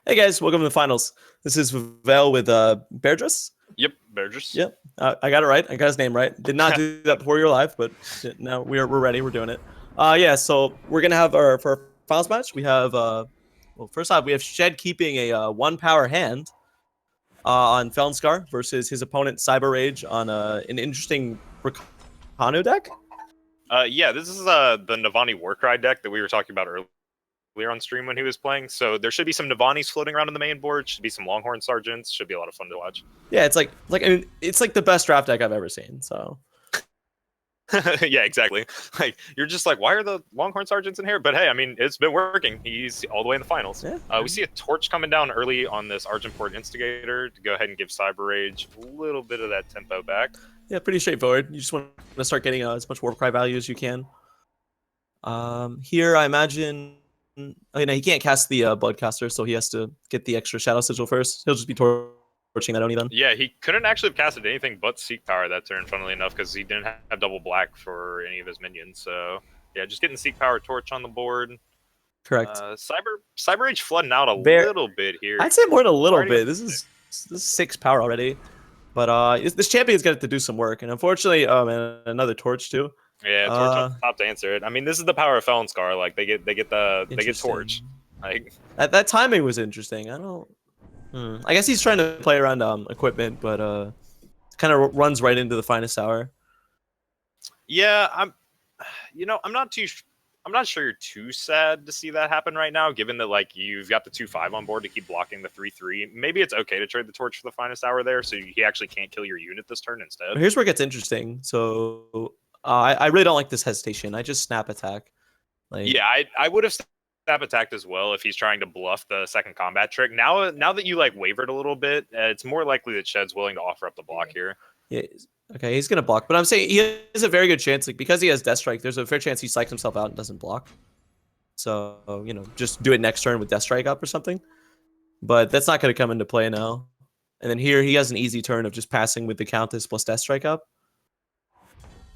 Hey guys, welcome to the finals. This is Veveil with Bairdrus. Yep, Bairdrus. Yep, I got it right. I got his name right. Did not do that before you were live, but now we're ready. We're doing it. Yeah. So we're gonna have our finals match. We have well, first off, we have Shed keeping a 1 power hand on Felnscar versus his opponent CybeRRage on an interesting Rakano deck. Yeah, this is the Navani Warcry deck that we were talking about earlier on stream when he was playing. So there should be some Navanis floating around on the main board. Should be some Longhorn Sergeants. Should be a lot of fun to watch. Yeah, it's like I mean, it's like the best draft deck I've ever seen. So. Yeah, exactly. Like you're just like, why are the Longhorn Sergeants in here? But hey, I mean, it's been working. He's all the way in the finals. Yeah. We see a torch coming down early on this Argenport Instigator to go ahead and give CybeRRage a little bit of that tempo back. Yeah, pretty straightforward. You just want to start getting as much Warcry value as you can. Here, I imagine, he can't cast the Bloodcaster, so he has to get the extra Shadow Sigil first. He'll just be torching that Oni then. Yeah, he couldn't actually have casted anything but Seek Power that turn, funnily enough, because he didn't have double black for any of his minions. So, yeah, just getting Seek Power Torch on the board. Correct. CybeRRage flooding out a little bit here. I'd say more than a little bit. This is 6 power already. But this champion's got to do some work. And unfortunately, and another Torch too. Yeah, Torch on top to answer it. I mean, this is the power of Felnscar. Like they get Torch. Like that timing was interesting. I don't. I guess he's trying to play around equipment, but kind of runs right into the finest hour. Yeah, I'm not sure you're too sad to see that happen right now, given that like you've got the 2/5 on board to keep blocking the 3/3. Maybe it's okay to trade the Torch for the finest hour there, so he actually can't kill your unit this turn instead. Here's where it gets interesting. So I really don't like this hesitation. I just snap attack. Yeah, I would have snap attacked as well if he's trying to bluff the second combat trick. Now that you like wavered a little bit, it's more likely that Shed's willing to offer up the block here. Yeah. Okay, he's gonna block, but I'm saying he has a very good chance, like because he has Death Strike. There's a fair chance he psychs himself out and doesn't block. So just do it next turn with Death Strike up or something. But that's not gonna come into play now. And then here he has an easy turn of just passing with the Countess plus Death Strike up.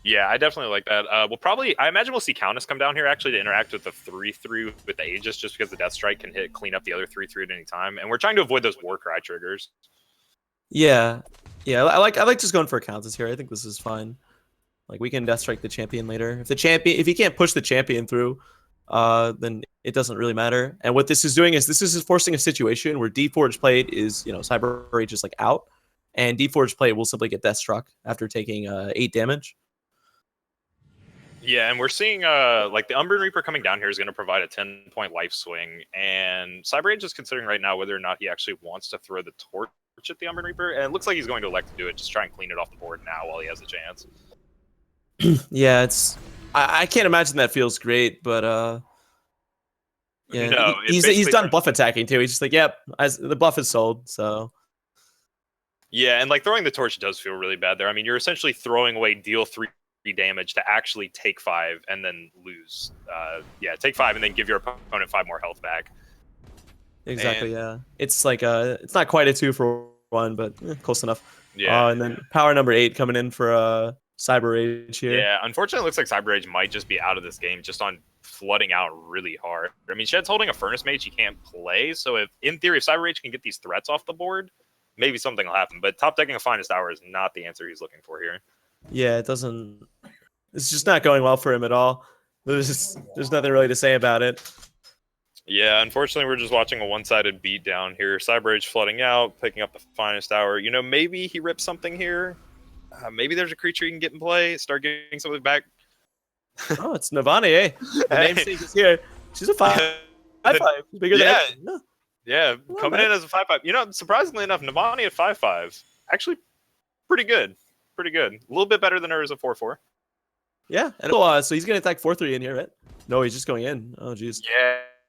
Yeah, I definitely like that. I imagine we'll see Countess come down here actually to interact with the 3/3 with the Aegis, just because the Death Strike can clean up the other 3/3 at any time, and we're trying to avoid those Warcry triggers. Yeah, I like just going for a Countess here. I think this is fine. Like we can Death Strike the champion later. If he can't push the champion through, then it doesn't really matter. And what this is doing is this is forcing a situation where Deforged Plate is CybeRRage is like out, and Deforged Plate will simply get Death Struck after taking 8 damage. Yeah, and we're seeing like the Umbran Reaper coming down here is going to provide a 10-point life swing, and CybeRRage is considering right now whether or not he actually wants to throw the torch at the Umbran Reaper, and it looks like he's going to elect to do it, just try and clean it off the board now while he has a chance. Yeah, I can't imagine that feels great, but yeah, no, he's done bluff attacking too. He's just like, yep, the bluff is sold, so. Yeah, and like throwing the torch does feel really bad there. I mean, you're essentially throwing away deal 3 damage to actually take 5 and then lose. Take 5 and then give your opponent 5 more health back. Exactly. Yeah, it's like it's not quite a 2-for-1, but close enough. Yeah, and then power number 8 coming in for CybeRRage here. Yeah, unfortunately, it looks like CybeRRage might just be out of this game just on flooding out really hard. I mean, Shed's holding a Furnace Mage he can't play, so in theory, if CybeRRage can get these threats off the board, maybe something will happen. But top decking a finest hour is not the answer he's looking for here. Yeah, it doesn't. It's just not going well for him at all. There's nothing really to say about it. Yeah, unfortunately, we're just watching a one-sided beat down here. CybeRRage flooding out, picking up the finest hour. Maybe he rips something here. Maybe there's a creature he can get in play, start getting something back. Oh, it's Navani, eh? The namesake is here. She's a 5/5. Bigger than no. Yeah, coming in as a 5/5. Surprisingly enough, Navani at 5/5. Actually, pretty good. Pretty good. A little bit better than her as a 4/4. Yeah, and so he's gonna attack 4/3 in here, right? No, he's just going in. Oh, jeez.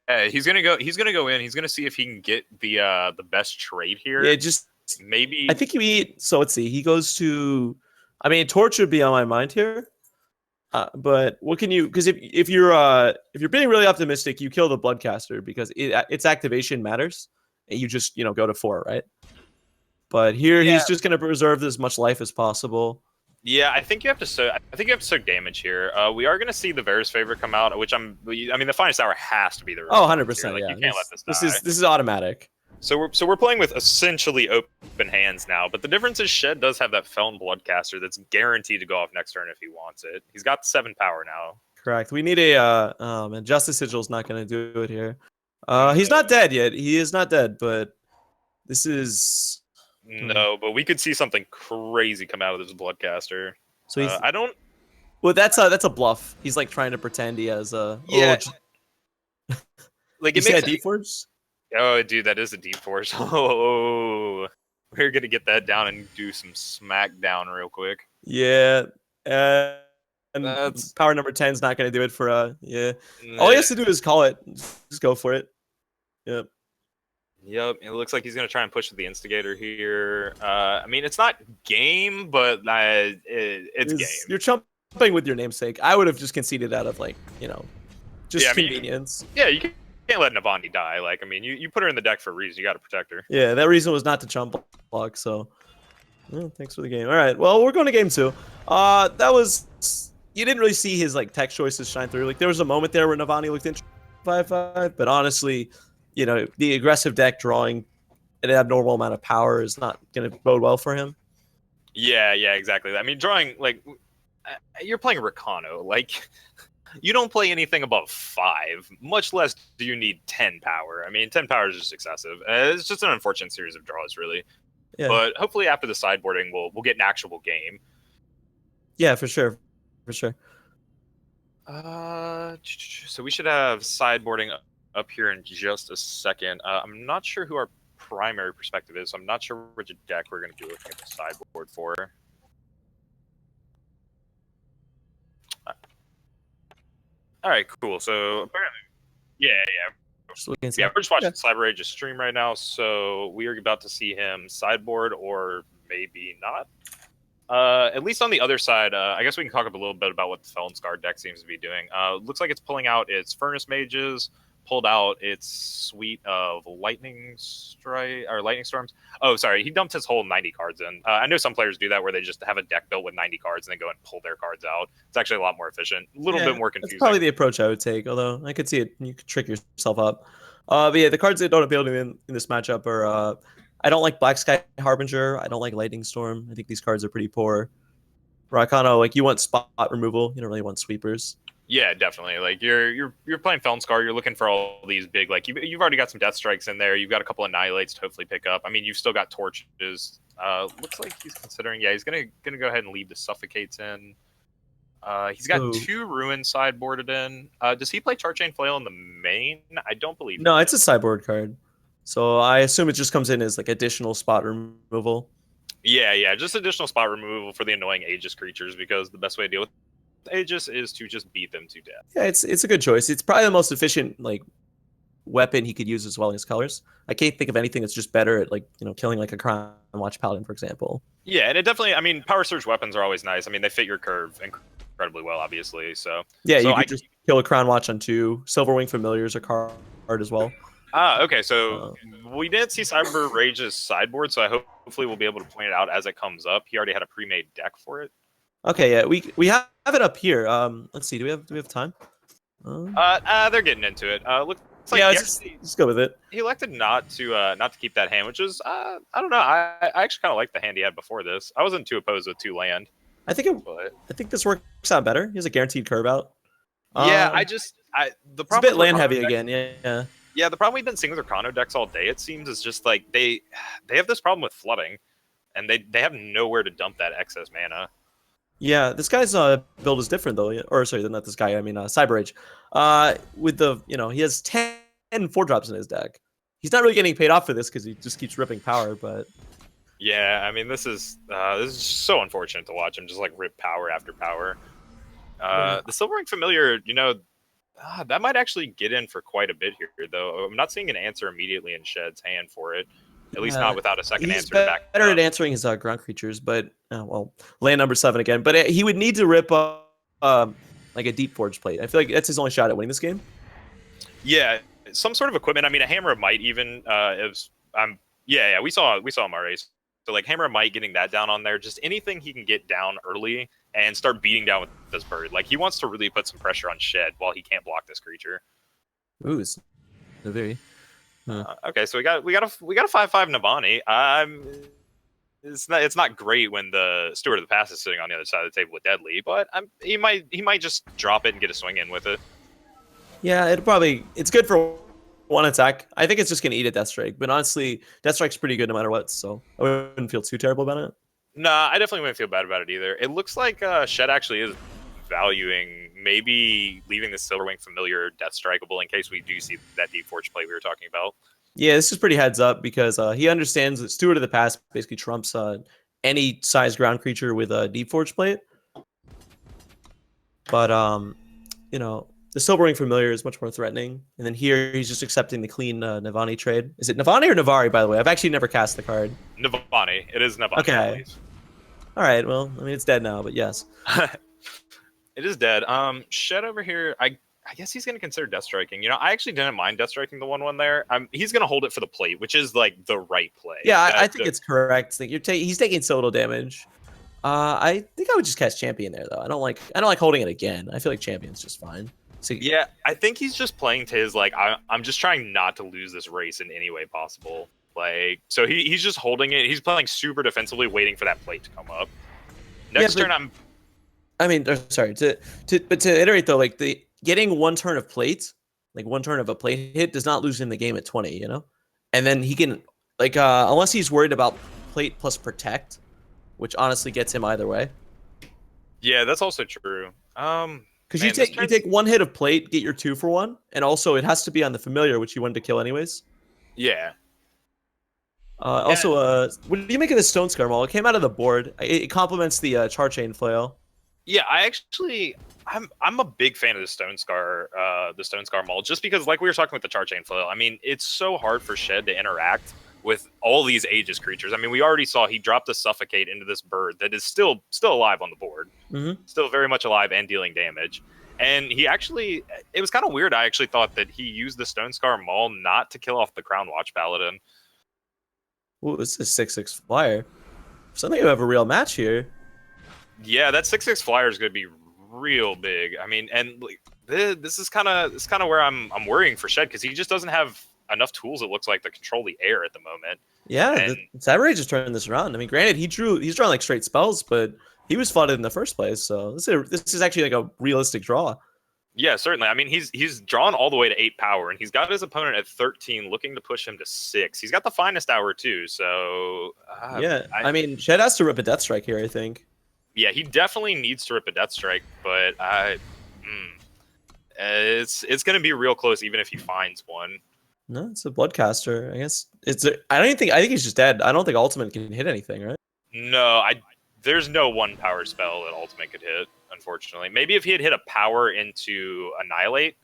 Yeah, he's gonna go in. He's gonna see if he can get the best trade here. Yeah, just maybe. I think so let's see. He goes to. I mean, Torch would be on my mind here. But what can you? Because if you're being really optimistic, you kill the Bloodcaster because its activation matters, and you just go to 4, right? But here he's just gonna preserve as much life as possible. Yeah, I think you have to soak damage here. We are going to see the Varus Favor come out, which the finest hour has to be the. Oh, 100%. Like, yeah, you can't let this die. This is automatic. So we're playing with essentially open hands now, but the difference is Shed does have that Feln Bloodcaster that's guaranteed to go off next turn if he wants it. He's got 7 power now. Correct. We need a and Justice Sigil's not going to do it here. He's not dead yet. He is not dead, but this is no. But we could see something crazy come out of this Bloodcaster. So he's I don't. Well, that's a bluff. He's like trying to pretend he has a Like it it makes Deep Forge. Oh, dude, that is a Deep Force. Oh, we're gonna get that down and do some smackdown real quick. Yeah, and That's power number 10 is not gonna do it for All he has to do is call it. Just go for it. Yep. Yep. It looks like he's gonna try and push the Instigator here. I mean, it's not game, but it's game. You're chumping with your namesake. I would have just conceded out of just convenience. You can't let Navani die. Like, I mean, you put her in the deck for a reason. You got to protect her. Yeah, that reason was not to chump block. So, thanks for the game. All right, well, we're going to game 2. That was you didn't really see his tech choices shine through. Like, there was a moment there where Navani looked interesting 5/5, but honestly, the aggressive deck drawing an abnormal amount of power is not going to bode well for him. Yeah, exactly. I mean, drawing you're playing Rakano, you don't play anything above 5, much less do you need 10 power. I mean, 10 power is just excessive. It's just an unfortunate series of draws, really. Yeah. But hopefully after the sideboarding, we'll get an actual game. Yeah, for sure. For sure. So we should have sideboarding up here in just a second. I'm not sure who our primary perspective is, so I'm not sure which deck we're going to be looking at the sideboard for. All right, cool. So apparently, we're just watching CybeRRage's stream right now, so we are about to see him sideboard or maybe not. At least on the other side, I guess we can talk a little bit about what the Felnscar deck seems to be doing. Looks like it's pulling out its Furnace Mages, pulled out its suite of Lightning Storms. Oh, sorry, he dumped his whole 90 cards in. I know some players do that where they just have a deck built with 90 cards and then go and pull their cards out. It's actually a lot more efficient, a little bit more confusing. That's probably the approach I would take, although I could see it. You could trick yourself up. But yeah, the cards that don't appeal to me in this matchup are I don't like Black Sky Harbinger. I don't like Lightning Storm. I think these cards are pretty poor. Rakano, you want spot removal. You don't really want sweepers. Yeah, definitely. You're playing Felnscar. You're looking for all these big you've already got some Death Strikes in there. You've got a couple of Annihilates to hopefully pick up. I mean, you've still got Torches. Looks like he's considering. Yeah, he's gonna go ahead and leave the Suffocates in. He's got 2 Ruins sideboarded in. Does he play Charchain Flail in the main? I don't believe. No, it's a sideboard card. So I assume it just comes in as additional spot removal. Yeah, just additional spot removal for the annoying Aegis creatures, because the best way to deal with Aegis is to just beat them to death. Yeah, it's a good choice. It's probably the most efficient weapon he could use as well in his colors. I can't think of anything that's just better at killing a Crown Watch Paladin, for example. Yeah, and it definitely. I mean, power surge weapons are always nice. I mean, they fit your curve incredibly well, obviously. So yeah, you could just kill a Crown Watch on 2. Silverwing Familiars are card as well. Okay, so we didn't see CybeRRage's sideboard, so hopefully we'll be able to point it out as it comes up. He already had a pre-made deck for it. Okay, yeah, we have it up here. Let's see, do we have time? They're getting into it. Looks like just go with it. He elected not to keep that hand, which is I don't know. I actually kind of like the hand he had before this. I wasn't too opposed with 2 land. I think this works out better. He has a guaranteed curve out. Yeah, the problem. It's a bit land heavy again. Yeah. Yeah, the problem we've been seeing with Rakano decks all day, it seems, is just they have this problem with flooding, and they have nowhere to dump that excess mana. Yeah, this guy's build is different though. Or sorry, not this guy. I mean, CybeRRage. With the he has 10 4-drops in his deck. He's not really getting paid off for this because he just keeps ripping power. But yeah, I mean, this is so unfortunate to watch him just rip power after power. The Silverwing Familiar, that might actually get in for quite a bit here, though. I'm not seeing an answer immediately in Shed's hand for it. At least not without a second answer to back. He's better at answering his ground creatures, but land number 7 again. But he would need to rip up a Deep Forge plate. I feel like that's his only shot at winning this game. Yeah, some sort of equipment. I mean, a Hammer of Might even is. We saw him already. So Hammer of Might, getting that down on there, just anything he can get down early and start beating down with this bird. He wants to really put some pressure on Shed while he can't block this creature. Ooh, it's very. Okay, so we got a 5/5 Navani. It's not great when the Steward of the Pass is sitting on the other side of the table with Deadly, but he might just drop it and get a swing in with it. Yeah, it's good for one attack. I think it's just gonna eat a Death Strike, but honestly, Death Strike's pretty good no matter what, so I wouldn't feel too terrible about it. Nah, I definitely wouldn't feel bad about it either. It looks like Shed actually is valuing maybe leaving the Silverwing Familiar Death Strikeable in case we do see that Deep Forge play we were talking about. Yeah, this is pretty heads up because he understands that Steward of the Pass basically trumps any size ground creature with a Deep Forge plate. But you know, the Silverwing Familiar is much more threatening. And then here he's just accepting the clean Navani trade. Is it Navani or Navari, by the way? I've actually never cast the card. Navani. It is Navani. Okay. All right. Well, I mean, it's dead now, but yes. It is dead. Shed over here, I guess he's going to consider Death Striking. You know, I actually didn't mind Death Striking the 1/1 there. He's going to hold it for the plate, which is like the right play. Yeah, I think it's correct. Like he's taking so little damage. I think I would just cast Champion there though. I don't like holding it again. I feel like Champion's just fine. So yeah, I think he's just playing to his like I'm just trying not to lose this race in any way possible. Like so he's just holding it. He's playing super defensively, waiting for that plate to come up. Next turn sorry to iterate though, like getting one turn of plate, like one turn of a plate hit does not lose him the game at 20, you know? And then he can like unless he's worried about plate plus protect, which honestly gets him either way. Yeah, that's also true. Because you take one hit of plate, get your 2-for-1, and also it has to be on the Familiar, which you wanted to kill anyways. Yeah. Also, what do you make of the Stone-Scar Maul? It came out of the board. It complements the Char-Chain Flail. Yeah, I'm a big fan of the Stone-Scar Maul, just because, like we were talking with the Char-Chain Flail, I mean, it's so hard for Shed to interact with all these Aegis creatures. I mean, we already saw he dropped a Suffocate into this bird that is still alive on the board. Still very much alive and dealing damage. And he actually, it was kind of weird. I actually thought that he used the Stone-Scar Maul not to kill off the Crown Watch Paladin. Ooh, this is 6/6 flyer. Something you have a real match here. Yeah, that 6/6 flyer is going to be real big. I mean, and like, this is kind of where I'm worrying for Shed, because he just doesn't have enough tools, it looks like, to control the air at the moment. Yeah, CybeRRage is turning this around. I mean, granted, he's drawing like straight spells, but he was flooded in the first place, so this is actually like a realistic draw. Yeah, certainly. I mean, he's drawn all the way to 8 power, and he's got his opponent at 13, looking to push him to 6. He's got the finest hour too, so yeah. I mean, Shed has to rip a Death Strike here, I think. Yeah, he definitely needs to rip a Death Strike, but it's going to be real close, even if he finds one. No, it's a Bloodcaster. I guess I think he's just dead. I don't think Ultimate can hit anything, right? No, there's no 1 power spell that Ultimate could hit, unfortunately. Maybe if he had hit a power into Annihilate.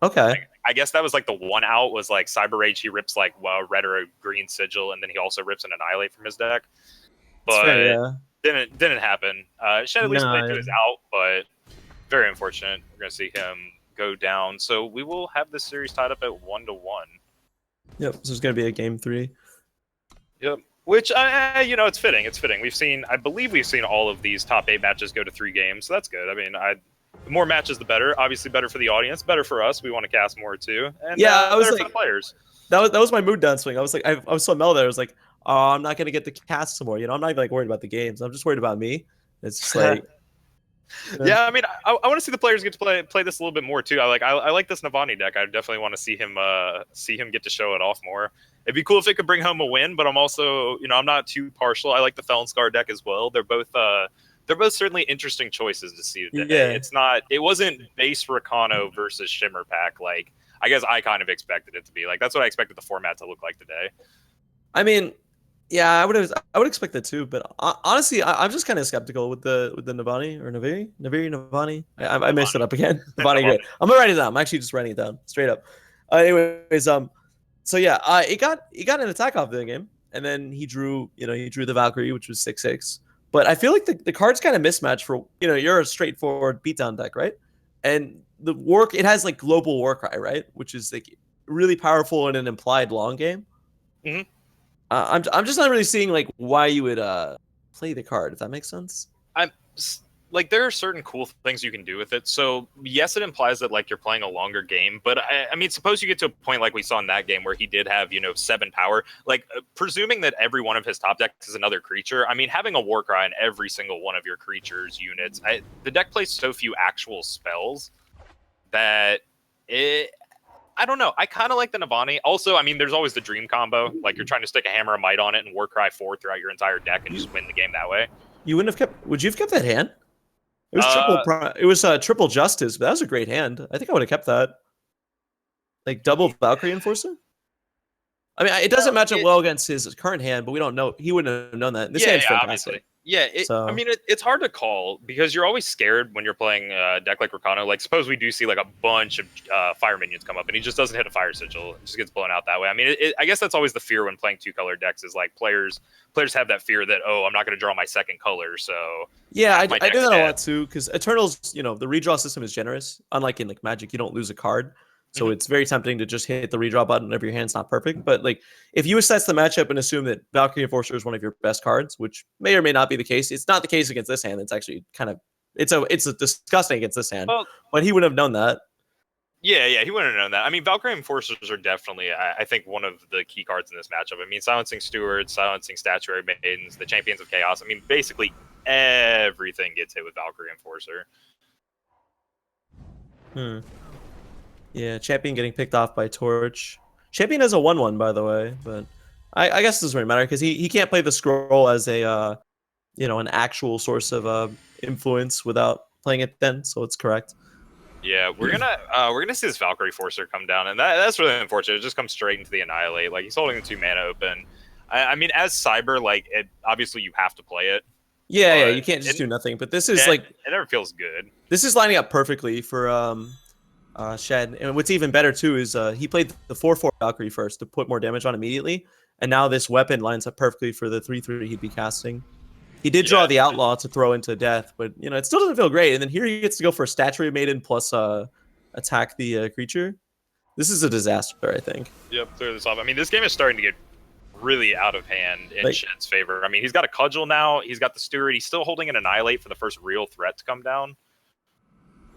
Okay. I guess that was like the one out was like CybeRRage. He rips like red or a green Sigil, and then he also rips an Annihilate from his deck. But fair, yeah. didn't happen. Shed at least played through his out, but very unfortunate. We're going to see him go down. So we will have this series tied up at 1-1. Yep, this is going to be a game 3. Yep. Which, it's fitting. I believe we've seen all of these top 8 matches go to 3 games, so that's good. I mean, the more matches, the better. Obviously, better for the audience, better for us. We want to cast more too, and yeah, I was better like, for the players. That was my mood downswing. I was like, I was so mellow there. I was like, oh, I'm not gonna get to cast some more. You know, I'm not even like worried about the games. I'm just worried about me. It's just like, yeah. I mean, I want to see the players get to play this a little bit more too. I like this Navani deck. I definitely want to see him get to show it off more. It'd be cool if it could bring home a win, but I'm also, I'm not too partial. I like the Felnscar deck as well. They're both certainly interesting choices to see today. Yeah. It wasn't base Rakano versus Shimmer Pack. Like, I guess I kind of expected it to be. Like, that's what I expected the format to look like today. I mean, yeah, I would expect that too. But honestly, I'm just kind of skeptical with the Navani or Navani. I messed it up again. Navani, great. I'm gonna write it down. I'm actually just writing it down straight up. Anyways, so yeah, he got an attack off the game, and then he drew the Valkyrie, which was 6/6. But I feel like the card's kind of mismatched for, you're a straightforward beatdown deck, right? And it has like global Warcry, right? Which is like really powerful in an implied long game. Mm-hmm. I'm just not really seeing like why you would play the card, if that makes sense. like there are certain cool things you can do with it. So yes, it implies that like you're playing a longer game, but I mean, suppose you get to a point like we saw in that game where he did have 7 power. Like presuming that every one of his top decks is another creature. I mean, having a Warcry in every single one of your creatures units, the deck plays so few actual spells that it. I don't know. I kind of like the Navani. Also, I mean, there's always the dream combo. Like you're trying to stick a Hammer of Might on it and Warcry 4 throughout your entire deck and just win the game that way. You wouldn't have kept. Would you have kept that hand? It was triple justice, but that was a great hand. I think I would have kept that. Like double Valkyrie Enforcer. I mean, it doesn't match up well against his current hand, but we don't know. He wouldn't have known that. This hand's fantastic. Obviously. Yeah, I mean, it's hard to call because you're always scared when you're playing a deck like Rakano. Like, suppose we do see like a bunch of fire minions come up, and he just doesn't hit a fire sigil; it just gets blown out that way. I mean, I guess that's always the fear when playing 2-color decks is like players have that fear that I'm not going to draw my second color. So yeah, I do that a lot too because Eternals, the redraw system is generous. Unlike in like Magic, you don't lose a card. So it's very tempting to just hit the redraw button whenever your hand's not perfect. But like, if you assess the matchup and assume that Valkyrie Enforcer is one of your best cards, which may or may not be the case, it's not the case against this hand. It's actually kind of it's a disgusting against this hand. Well, but he wouldn't have known that. Yeah, he wouldn't have known that. I mean, Valkyrie Enforcers are definitely, I think, one of the key cards in this matchup. I mean, silencing Stewards, silencing Statuary Maidens, the Champions of Chaos. I mean, basically everything gets hit with Valkyrie Enforcer. Yeah, Champion getting picked off by Torch. Champion has a 1/1, by the way, but I guess it doesn't really matter because he can't play the scroll as a an actual source of influence without playing it then, so it's correct. Yeah, we're gonna see this Valkyrie Forcer come down, and that's really unfortunate. It just comes straight into the Annihilate. Like he's holding the 2 mana open. I mean, as Cyber, like obviously you have to play it. Yeah, you can't just do nothing. But this is like it never feels good. This is lining up perfectly for Shed. And what's even better too is he played the 4/4 Valkyrie first to put more damage on immediately, and now this weapon lines up perfectly for the 3/3 he'd be casting. He did draw the Outlaw to throw into death, but it still doesn't feel great. And then here he gets to go for a Statuary Maiden plus attack the creature. This is a disaster, I think. Yep, clear this off. I mean, this game is starting to get really out of hand in Shed's favor. I mean, he's got a Cudgel now. He's got the Steward. He's still holding an Annihilate for the first real threat to come down.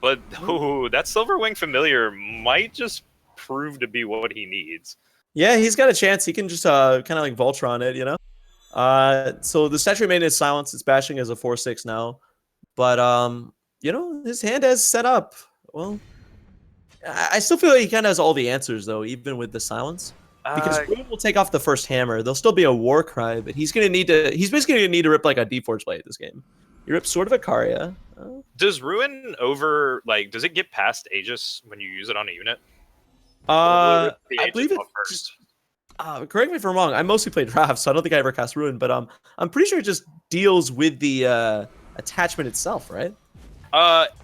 But that Silverwing Familiar might just prove to be what he needs. Yeah, he's got a chance. He can just kind of like Voltron it, So the Statuary Maiden is silenced. It's bashing as a 4/6 now. But, his hand has set up. Well, I still feel like he kind of has all the answers, though, even with the silence. Because Ruin will take off the first hammer. There'll still be a Warcry, but he's basically going to need to rip like a Deforge Blade this game. He rips Sword of Ikaria. Does Ruin does it get past Aegis when you use it on a unit? I believe it first. Correct me if I'm wrong. I mostly played Rav, so I don't think I ever cast Ruin, but I'm pretty sure it just deals with the attachment itself, right?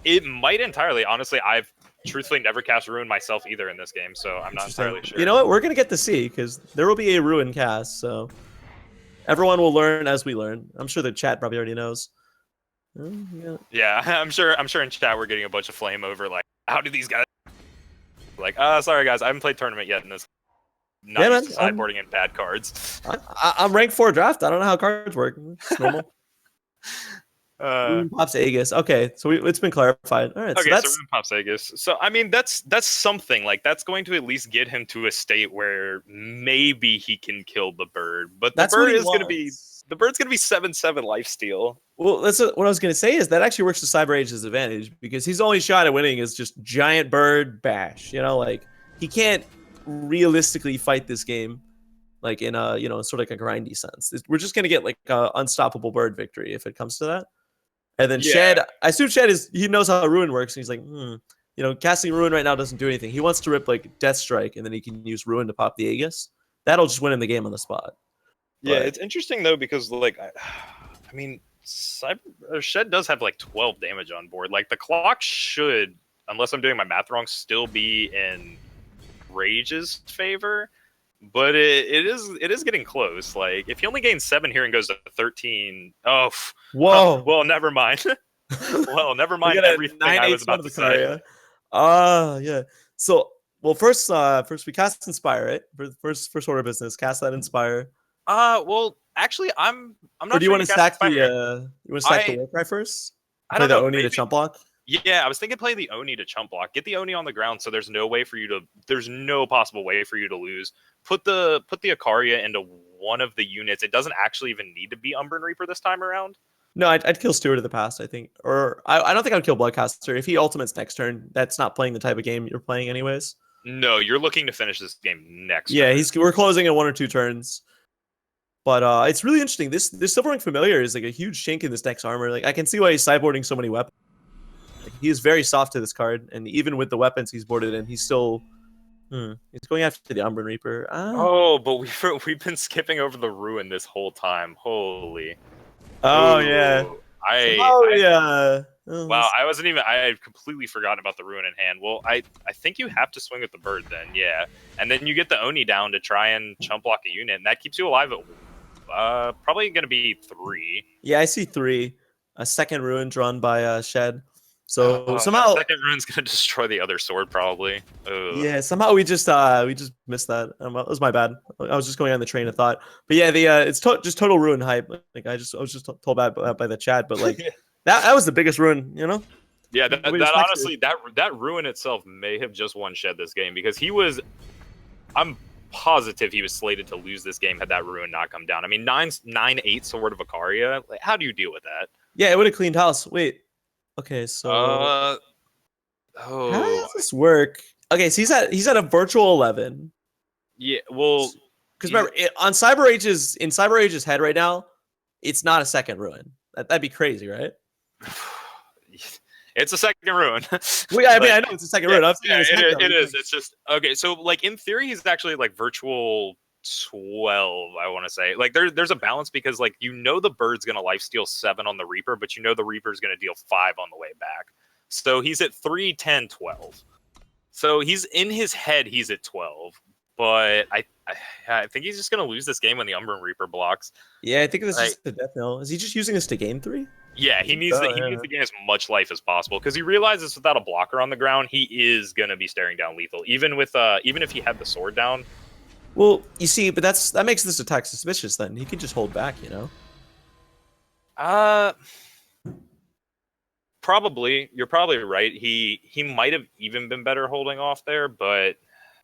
It might entirely. Honestly, I've truthfully never cast Ruin myself either in this game, so I'm not entirely sure. You know what? We're gonna get to see because there will be a Ruin cast, so everyone will learn as we learn. I'm sure the chat probably already knows. Yeah, I'm sure in chat we're getting a bunch of flame over like, how do these guys sorry guys, I haven't played tournament yet in this. Not used to sideboarding and bad cards. I'm ranked 4 draft. I don't know how cards work. It's normal. Ruin pops Aegis. Okay, so it's been clarified. All right. Okay, so Ruin pops Aegis. So I mean, that's something. Like that's going to at least get him to a state where maybe he can kill the bird. But the bird is going to be 7/7 lifesteal. Well, that's what I was going to say. Is that actually works to CybeRRage's advantage because his only shot at winning is just giant bird bash. Like he can't realistically fight this game like in a sort of like a grindy sense. We're just going to get like a unstoppable bird victory if it comes to that. And then Shed, I assume Shed he knows how Ruin works, and he's like, casting Ruin right now doesn't do anything. He wants to rip like Death Strike, and then he can use Ruin to pop the Aegis. That'll just win him the game on the spot. Yeah, it's interesting though because like, I mean, Shed does have like 12 damage on board. Like the clock should, unless I'm doing my math wrong, still be in Rage's favor. But it is getting close. Like if he only gains 7 here and goes to 13, whoa. Well, never mind. Never mind everything I was about to say. Yeah. So first we cast Inspire, right? First order of business. Cast that Inspire. Well, actually, I'm not. Or do you want to stack the Warcry first? I Play don't the know. Oni to Maybe, chump block. yeah, I was thinking play the Oni to chump block. Get the Oni on the ground, so there's no way for you to. There's no possible way for you to lose. Put the Ikaria into one of the units. It doesn't actually even need to be Umbran Reaper this time around. No, I'd kill Steward of the Past, I think. Or I don't think I'd kill Bloodcaster. If he ultimates next turn, that's not playing the type of game you're playing anyways. No, you're looking to finish this game next Yeah, turn. we're closing in 1 or 2 turns. But it's really interesting. This Silverwing Familiar is like a huge chink in this deck's armor. Like I can see why he's sideboarding so many weapons. Like, he is very soft to this card, and even with the weapons he's boarded in, he's still he's going after the Umbran Reaper. Oh, but we've been skipping over the Ruin this whole time. Holy. Oh Ooh, yeah. yeah. Oh, Wow, I had completely forgotten about the Ruin in hand. Well, I think you have to swing with the bird then, yeah. And then you get the Oni down to try and chump block a unit, and that keeps you alive at probably going to be 3. Yeah, I see 3. A second Ruin drawn by Shed. So somehow that second Ruin's going to destroy the other sword probably. Ugh. yeah, somehow we just missed that. It was my bad. I was just going on the train of thought. But yeah, it's just total Ruin hype. Like I was just told by the chat, but like that was the biggest Ruin, you know? Yeah, that honestly, that Ruin itself may have just won Shed this game because I'm positive he was slated to lose this game had that Ruin not come down. I mean, 9/8 Sword of Ikaria. Like, how do you deal with that? Yeah, it would have cleaned house. Wait. Okay, so how does this work? Okay, so he's at a virtual 11. Yeah, well, because remember on CybeRRage's head right now, it's not a second Ruin. That'd be crazy, right? It's a second Ruin. Well, I mean, I know it's a second Ruin. It is. It's just okay. So, like in theory, he's actually like virtual 12. I want to say like there's a balance because like the bird's gonna lifesteal 7 on the Reaper, but the Reaper's gonna deal 5 on the way back. So he's at 3, 10, 12. So he's in his head. He's at 12, but I think he's just gonna lose this game when the Umbran Reaper blocks. Yeah, I think this is the death knell. Is he just using this to gain 3? Yeah, he needs to gain as much life as possible because he realizes without a blocker on the ground, he is gonna be staring down lethal. Even if he had the sword down. Well, you see, but that makes this attack suspicious. Then he can just hold back, you know. Probably. You're probably right. He might have even been better holding off there, but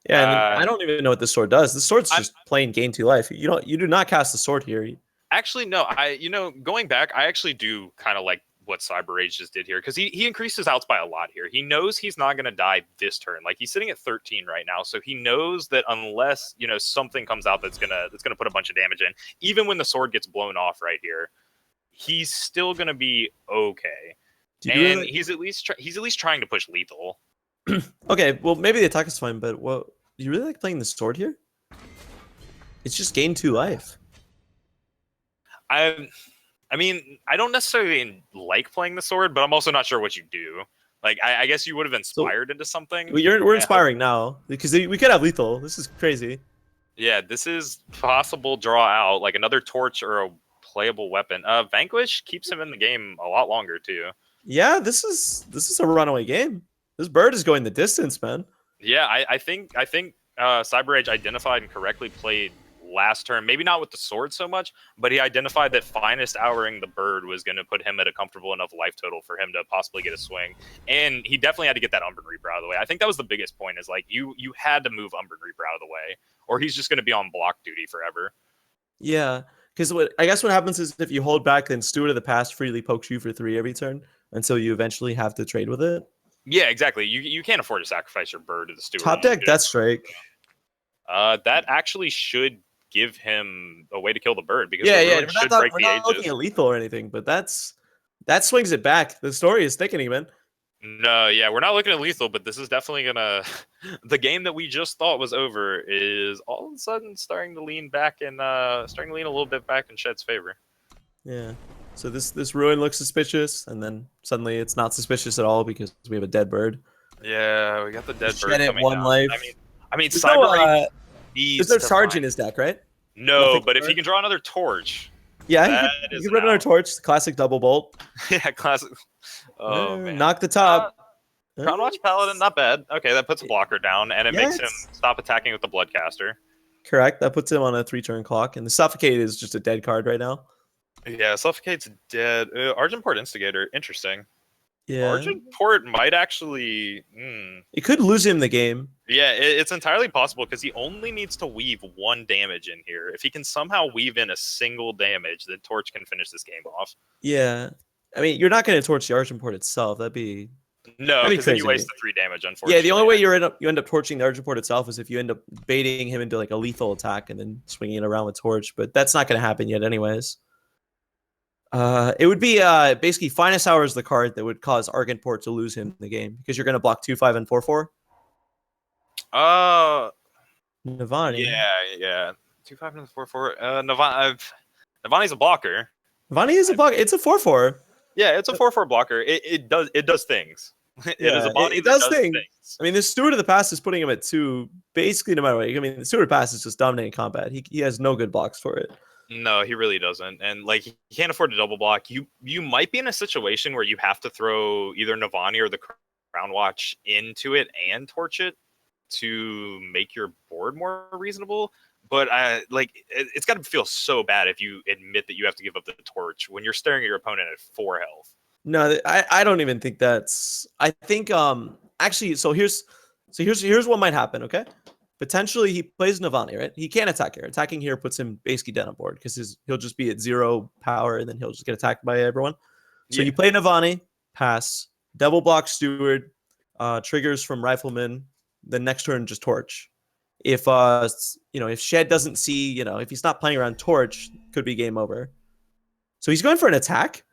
yeah, I mean, I don't even know what this sword does. The sword's just plain gain 2 life. You do not cast the sword here. Actually, no. Going back, I actually do kind of like what CybeRRage just did here because he increased his outs by a lot here. He knows he's not going to die this turn. Like he's sitting at 13 right now, so he knows that unless something comes out that's gonna put a bunch of damage in, even when the sword gets blown off right here, he's still gonna be okay. And he's at least trying to push lethal. Okay, well maybe the attack is fine, but what do you really like playing the sword here? It's just gain 2 life. I mean, I don't necessarily like playing the sword, but I'm also not sure what you do. Like, I guess you would have inspired into something. We're inspiring now because we could have lethal. This is crazy. Yeah, this is possible draw out like another torch or a playable weapon. Vanquish keeps him in the game a lot longer too. Yeah, this is a runaway game. This bird is going the distance, man. Yeah, I think CybeRRage identified and correctly played last turn, maybe not with the sword so much, but he identified that finest houring the bird was going to put him at a comfortable enough life total for him to possibly get a swing, and he definitely had to get that Umbran Reaper out of the way. I think that was the biggest point, is like you had to move Umbran Reaper out of the way, or he's just going to be on block duty forever. Yeah, because I guess what happens is if you hold back, then Steward of the Past freely pokes you for 3 every turn until you eventually have to trade with it. Yeah, exactly. You can't afford to sacrifice your bird to the Steward. Top deck Death Strike. That actually should give him a way to kill the bird, because we're not looking at lethal or anything, but that swings it back. The story is thickening, man. No, yeah, we're not looking at lethal, but this is definitely gonna the game that we just thought was over is all of a sudden starting to lean back and starting to lean a little bit back in Shed's favor. Yeah. So this ruin looks suspicious, and then suddenly it's not suspicious at all because we have a dead bird. Yeah, we got the dead bird coming down. Life. I mean, CybeRRage there's no charge in his deck, right? No, but if he can draw another torch, yeah, he can run another torch. Classic double bolt. Yeah, classic. Oh man, knock the top. Crown Watch Paladin, not bad. Okay, that puts a blocker down, and it makes him stop attacking with the Bloodcaster. Correct. That puts him on a 3-turn clock, and the Suffocate is just a dead card right now. Yeah, Suffocate's dead. Argent Port Instigator, interesting. Yeah, Argent Port might actually. it could lose him the game. Yeah, it's entirely possible because he only needs to weave 1 damage in here. If he can somehow weave in a single damage, then Torch can finish this game off. Yeah, I mean, you're not going to torch the Argent Port itself. No, That'd be because then you crazy. waste the 3 damage, Yeah, the only unfortunately. way you end up torching the Argent Port itself is if you end up baiting him into like a lethal attack and then swinging it around with torch. But that's not going to happen yet, anyways. It would be basically Finest Hour is the card that would cause Argent Port to lose him the game because you're going to block 2/5 and 4/4. Uh, Navani. yeah. 2/5 and 4/4. Navani's a blocker. Navani is a block. It's a 4/4. Yeah, it's a 4/4 blocker. It does things. It is a Yeah, body it that does does things. things. I mean, the Steward of the Past is putting him at 2, basically no matter what. I mean, the Steward of the Past is just dominating combat. He has no good blocks for it. No, he really doesn't. And like he can't afford to double block. You might be in a situation where you have to throw either Navani or the Crown Watch into it and torch it to make your board more reasonable. But it's got to feel so bad if you admit that you have to give up the torch when you're staring at your opponent at 4 health. No, I don't even think that's. I think actually, here's what might happen. Okay, potentially he plays Navani, right? He can't attack here. Attacking here puts him basically dead on board because he'll just be at 0 power and then he'll just get attacked by everyone. So you play Navani, pass, double block Steward, triggers from Rifleman. The next turn just torch. If if Shed doesn't see, if he's not playing around torch, could be game over. So he's going for an attack.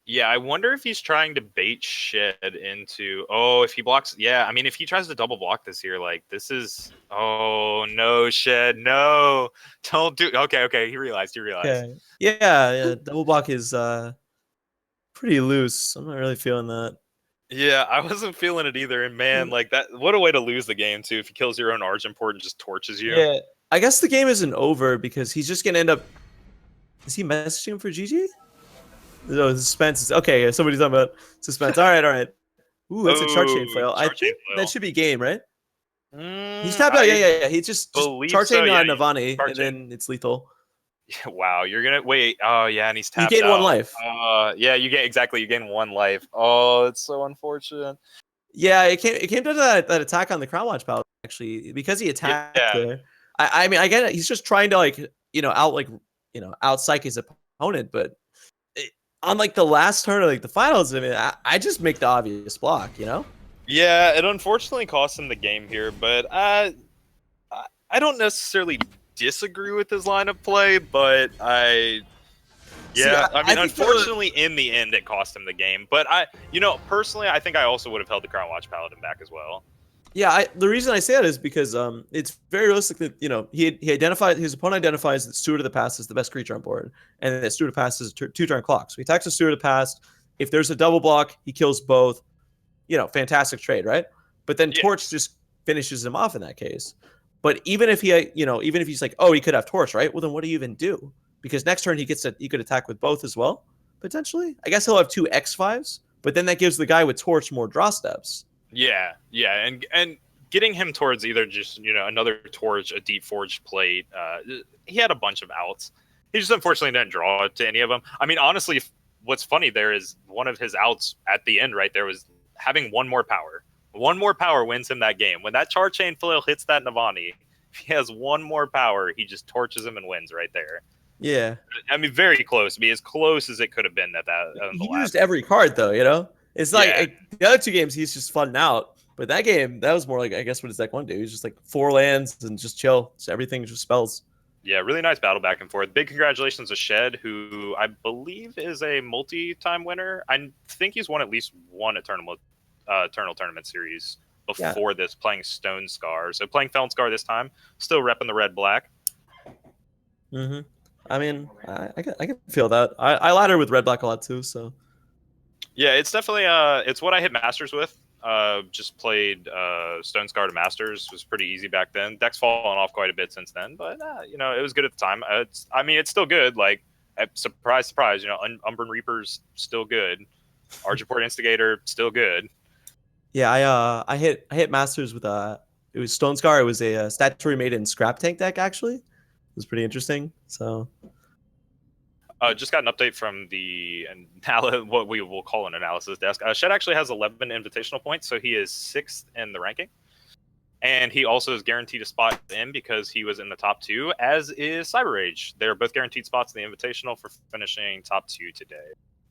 Yeah, I wonder if he's trying to bait Shed into. Oh, if he blocks. Yeah, I mean, if he tries to double block this here, like this is. Oh no, Shed, no, don't do. Okay, he realized. Okay. Yeah, double block is pretty loose. I'm not really feeling that. Yeah, I wasn't feeling it either. And man, like that, what a way to lose the game too if he kills your own Argent Port and just torches you. Yeah, I guess the game isn't over because he's just gonna end up. Is he messaging for GG? No, suspense. Okay, somebody's talking about suspense. All right. Ooh, that's a chart chain flail. I think that should be game, right? He's tapped out. Yeah. He's just chart chain on Navani, and then it's lethal. Wow, you're gonna wait. Oh yeah, and he's tapped out. You gain 1 life. Yeah, you gain 1 life. Oh, it's so unfortunate. Yeah, it came down to that attack on the Crown Watch Pal actually because he attacked there. I mean, I get it. He's just trying to out psych his opponent, but on like the last turn of like the finals, I mean, I just make the obvious block, Yeah, it unfortunately cost him the game here, but I don't necessarily disagree with his line of play, but I mean, unfortunately, in the end, it cost him the game. But personally, I think I also would have held the Crown Watch Paladin back as well. Yeah, the reason I say that is because it's very realistic that his opponent identifies that Steward of the Past is the best creature on board, and that Steward of the Past is a 2-turn clock. So he attacks the Steward of the Past. If there's a double block, he kills both. Fantastic trade, right? But then Torch just finishes him off in that case. But even if he's like, oh, he could have Torch, right? Well, then what do you even do? Because next turn he could attack with both as well, potentially. I guess he'll have 2 X5s, but then that gives the guy with Torch more draw steps. Yeah, and getting him towards either just another Torch, a Deep Forged Plate. He had a bunch of outs. He just unfortunately didn't draw to any of them. I mean, honestly, what's funny there is one of his outs at the end right there was having 1 more power. 1 more power wins him that game. When that Chart Chain Flail hits that Navani, if he has 1 more power, he just torches him and wins right there. Yeah, I mean, very close. Be as close as it could have been at that. He used every card though, It's like the other 2 games he's just funning out, but that game that was more like, I guess, what does deck 1 do? He's just like 4 lands and just chill. So everything just spells. Yeah, really nice battle back and forth. Big congratulations to Shed, who I believe is a multi-time winner. I think he's won at least 1 Eternal Tournament series before this, playing Felnscar. So playing Felnscar this time, still repping the red-black. Mm-hmm. I mean, I can feel that. I ladder with red-black a lot too, so. Yeah, it's definitely it's what I hit Masters with. Just played Felnscar to Masters. It was pretty easy back then. Deck's fallen off quite a bit since then, but it was good at the time. It's still good. Like, surprise, Umbran Reaper's still good. Argent Port Instigator still good. Yeah, I hit Masters with it was Felnscar. It was a Statutory Maiden Scrap Tank deck actually. It was pretty interesting. So. Just got an update from the what we will call an analysis desk. Shed actually has 11 invitational points, so he is 6th in the ranking. And he also is guaranteed a spot in because he was in the top 2, as is CybeRRage. They're both guaranteed spots in the invitational for finishing top 2 today.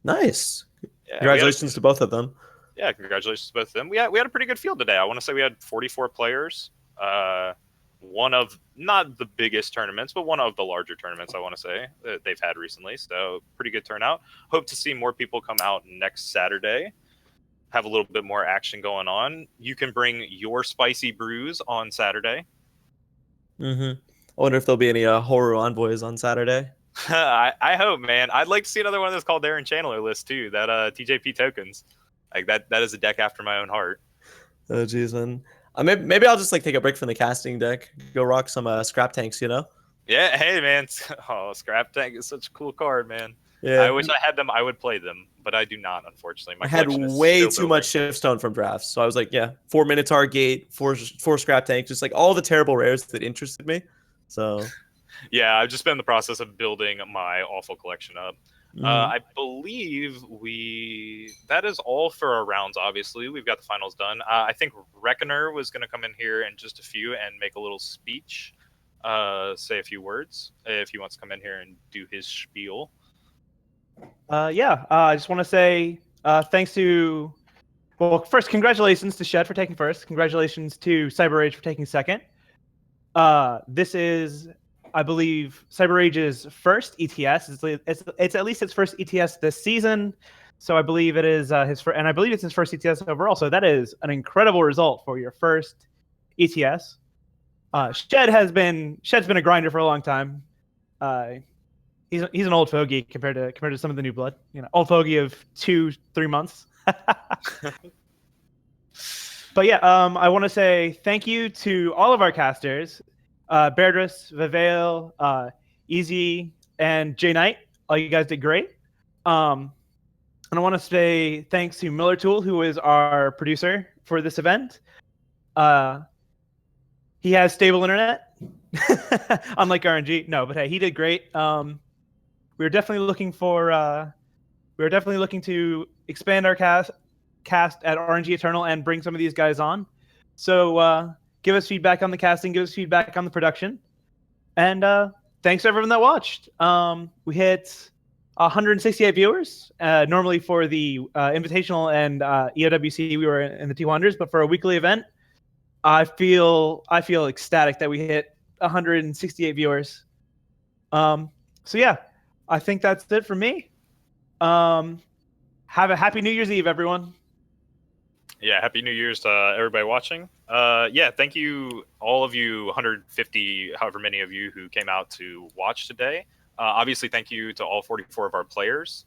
Nice. Yeah, congratulations to both of them. Yeah, congratulations to both of them. We had a pretty good field today. I want to say we had 44 players. One of, not the biggest tournaments, but one of the larger tournaments, I want to say, that they've had recently. So pretty good turnout. Hope to see more people come out next Saturday. Have a little bit more action going on. You can bring your spicy brews on Saturday. I wonder if there'll be any horror envoys on Saturday. I hope, man. I'd like to see another one of those called Darren Chandler list too. That TJP tokens, like that is a deck after my own heart. Oh jeez, man. Maybe I'll just like take a break from the casting deck, go rock some scrap tanks, you know? Yeah, hey man. Oh, scrap tank is such a cool card, man. Yeah. I wish I had them. I would play them, but I do not, unfortunately. I had way too much shiftstone from drafts, so I was like, yeah, 4 Minotaur Gate, four scrap tanks, just like all the terrible rares that interested me. So yeah, I've just been in the process of building my awful collection up. I believe that is all for our rounds. Obviously, we've got the finals done. I think Rakano was going to come in here in just a few and make a little speech, say a few words if he wants to come in here and do his spiel. I just want to say thanks to, well, first, congratulations to Shed for taking first. Congratulations to CybeRRage for taking second. This is, I believe, CybeRRage's first ETS. It's at least its first ETS this season. So I believe it is his first, and I believe it's his first ETS overall. So that is an incredible result for your first ETS. Shed's been a grinder for a long time. He's an old fogey compared to some of the new blood. You know, old fogey of 2-3 months. But yeah, I want to say thank you to all of our casters, Bairdrus, Veveil, Easy, and J Knight. All you guys did great. And I want to say thanks to Miller Tool, who is our producer for this event. He has stable internet, unlike aReNGee. No, but hey, he did great. We were definitely looking to expand our cast at aReNGee Eternal and bring some of these guys on. So give us feedback on the casting, give us feedback on the production, and thanks to everyone that watched. We hit 168 viewers. Normally for the Invitational and EOWC, we were in the 200s, but for a weekly event, I feel ecstatic that we hit 168 viewers. So yeah. I think that's it for me. Have a happy New Year's Eve, everyone. Yeah, happy New Year's to everybody watching. Yeah, thank you, all of you, 150, however many of you who came out to watch today. Obviously, thank you to all 44 of our players.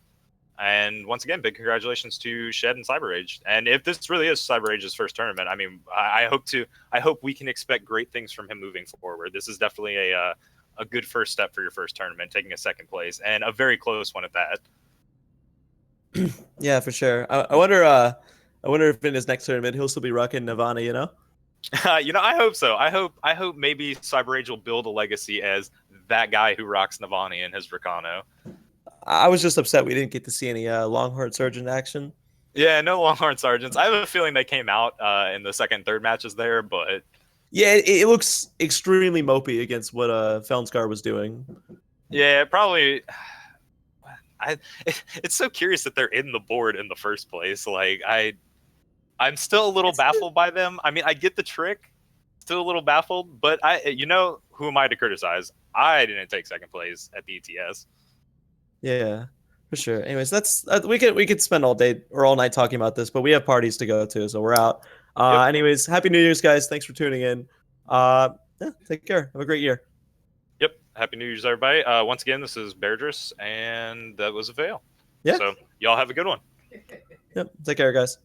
And once again, big congratulations to Shed and CybeRRage. And if this really is CybeRRage's first tournament, I mean, I hope we can expect great things from him moving forward. This is definitely a good first step for your first tournament, taking a second place, and a very close one at that. Yeah, for sure. I wonder if in his next tournament he'll still be rocking Nirvana, you know? I hope so. I hope maybe CybeRRage will build a legacy as that guy who rocks Nirvana in his Rakano. I was just upset we didn't get to see any Longhorn Sergeant action. Yeah, no Longhorn Sergeants. I have a feeling they came out in the second and third matches there, but yeah, it looks extremely mopey against what Felnscar was doing. Yeah, probably. It's so curious that they're in the board in the first place. Like I'm still a little baffled by them. I mean, I get the trick, still a little baffled, but who am I to criticize? I didn't take second place at the ETS. Yeah, for sure. Anyways, that's we could spend all day or all night talking about this, but we have parties to go to, so we're out. Yep. Anyways, happy New Year's, guys. Thanks for tuning in. Yeah, take care. Have a great year. Yep. Happy New Year's, everybody. Once again, this is Bairdrus, and that was Veveil. Yeah. So y'all have a good one. Yep. Take care, guys.